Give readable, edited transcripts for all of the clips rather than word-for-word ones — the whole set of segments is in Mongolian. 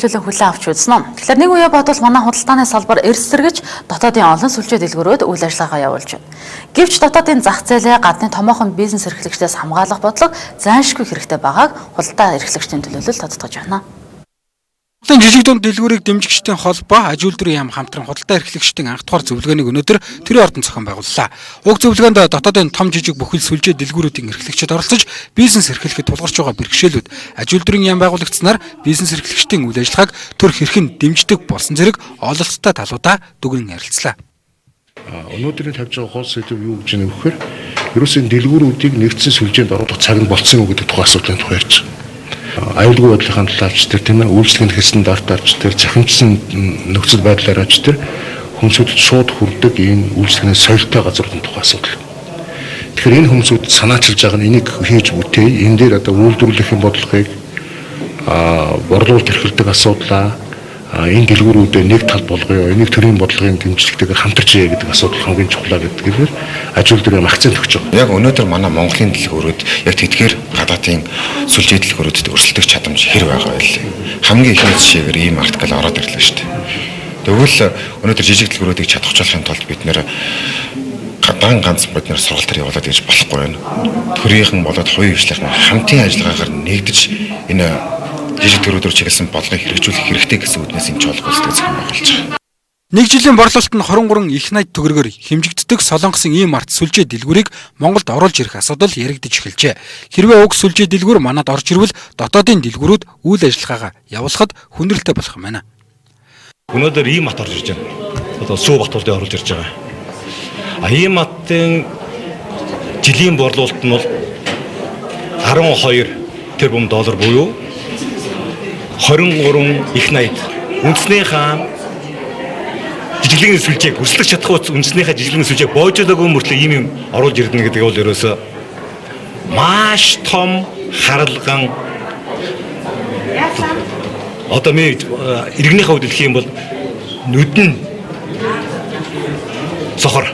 үргэлжлүүлэн хүлээн авч үзсэн нь. Тэгэхээр нэг үе бодвол манай худалдааны салбар эрс сэргэж дотоодын олон сүлжээ дэлгүүрүүд үйл ажиллагаагаа явуулж байна. Гэвч дотоодын зах зээлээ гадны томоохон бизнес эрхлэгчдээс хамгаалах бодлого зайлшгүй хэрэгтэй байгааг худалдаа эрхлэгчдийн төлөөлөл тодтогч байна. Жижиг дунд дэлгүүрийг дэмжигчдийн холбоо аж үйлдвэрийн яам хамтран худалдаа эрхлэгчдийн анх дугаар зөвлөгөөнийг өнөөдөр төрийн ордон зохион байгууллаа. Уг зөвлөгөөнд дотоодын том жижиг бүхэл сүлжээ дэлгүүрүүдийн эрхлэгчид оролцож бизнес эрхлэхэд тулгарч байгаа бэрхшээлүүд аж үйлдвэрийн яам байгуулагчнаар бизнес эрхлэгчдийн үйл ажиллагааг төр хэрхэн дэмждэг болсон зэрэг ололттой талуудаа дүгнэн ярилцлаа. Өнөөдрийн тавьж байгаа гол сэдв юу гэж нөхөр ерөөсөө дэлгүүрүүдийг нэгдсэн сүлжээнд оруулах цаг нь болцсон уу гэдэг тухай асуудлын тухай ярьж байна. Аюулгүй байдлын талаарч тэр тийм ээ үйлчлэгийн стандартаарч тэр захимжсан нөхцөл байдлаарч тэр хүмүүсд шууд хүрдэг энэ үйлчлэгийн соёлтой газруудын тухай асуудал. Тэгэхээр энэ хүмүүсд санаачилж байгаа нь энийг хийж үтэй энэ дээр одоо үйлдвэрлэхийн бодлогыг борлуулалт эрхэлдэг асуудлаа энэ дэлгүүрүүдэд нэг тал болгоё, энийг төрийн бодлогын дэмжлэгтэйгээр хамтарч яа гэдэг асуудал хамгийн чухал гэдгээр аж үйлдвэрийн акцент өгч байгаа. Яг өнөөдөр манай Монголын дэлгүүрүүд яг тэдгээр гадаадын сүлжээ дэлгүүрүүдэд өрсөлдөх чадамж хэр байгаа вэ? Хамгийн ихний жишээгээр ийм артикл ороод ирлээ шүү дээ. Тэгвэл өнөөдөр жижиг дэлгүүрүүдийг чадахжуулахын тулд бид нэр ганц бид нэр сургалтаар явуулаад гэж болохгүй байна. Төрийнхэн болоод хувийн хвшлийнхэн хамтын ажиллагаагаар нэгдэж энэ жижиг төрөдөр чиглэсэн бодлогыг хэрэгжүүлэх хэрэгтэй гэсэн үднээс энэ чуулга үйлдвэр зохион байгуулж байгаа. Нэг жилийн борлуулалт нь 23 их найд төгрөгөөр хэмжигддэг Солонгосын ийм арт сүлжээ дэлгүүрийг Монголд оруулж ирэх асуудал яригдж эхэлжээ. Хэрвээ уг сүлжээ дэлгүүр манад орж ирвэл дотоодын дэлгүүрүүд үйл ажиллагаагаа явуулахад хүндрэлтэй болох юм байна. Өнөөдөр ийм бат орж ирж байна. Одоо сүү Батболдын оруулж ирж байгаа. Ийм батын жилийн борлуулалт нь бол 12 тэрбум доллар буюу 23 их найд үндэснийхээ жижиглэгийн сүлжээг өрсөлдөх чадах үндэснийхээ жижиглэгийн сүлжээг боожлоогүй мөртлөө ийм юм оруулж ирдэ гэдэг бол ерөөсөө маш том харалган одоо ми иргэнийхээ хувьд хэлэх юм бол нүдэн сохор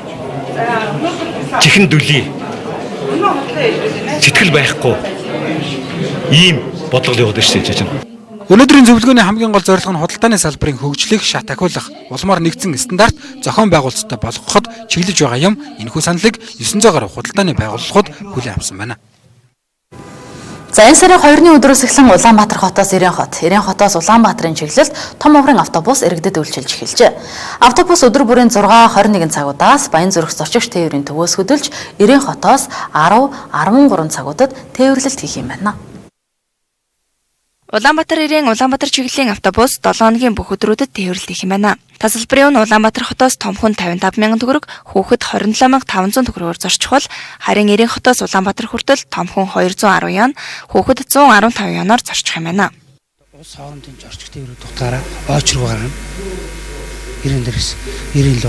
чихэн дүлий сэтгэл байхгүй ийм бодлого явуулж ирсэн юм. Өнөөдрийн зөвлөгөөний хамгийн гол зорилго нь худалдааны салбарын хөгжлийг шат ахиулах, улмаар нэгдсэн стандарт зохион байгуулалттай болгоход чиглэж байгаа юм. Энэхүү саналыг 900 гаруй худалдааны байгууллагууд хүлээн авсан байна. За энэ сарын 2-ны өдрөөс эхлэн Улаанбаатар хотоос Ирээн хотоос Улаанбаатарын чиглэлд том оврын автобус иргэдэд үйлчилж эхэлжээ. Автобус өдөр бүрийн 6-21 цагуудаас Баянзүрх зочигч тээврийн төвөөс хөдөлж Ирээн хотоос 10-13 цагуудад тээвэрлэлт хийх юм байна. Улаанбаатар Ирээн Улаанбаатар чиглэлийн автобус 7 хоногийн бүх өдрүүдэд тээвэрлэлт хийх юм байна. Тасалбарын нь Улаанбаатар хотоос Томхон 55,000 төгрөг, Хүүхэд 27,500 төгрөгөөр зорчих бол харин Ирээн хотоос Улаанбаатар хүртэл Томхон 210 ян, Хүүхэд 115 янаар зорчих юм байна. Улс хоорондын зорчих тээврүүд утгаараа очруу гарна. Ирээн дээрээс Ирээн л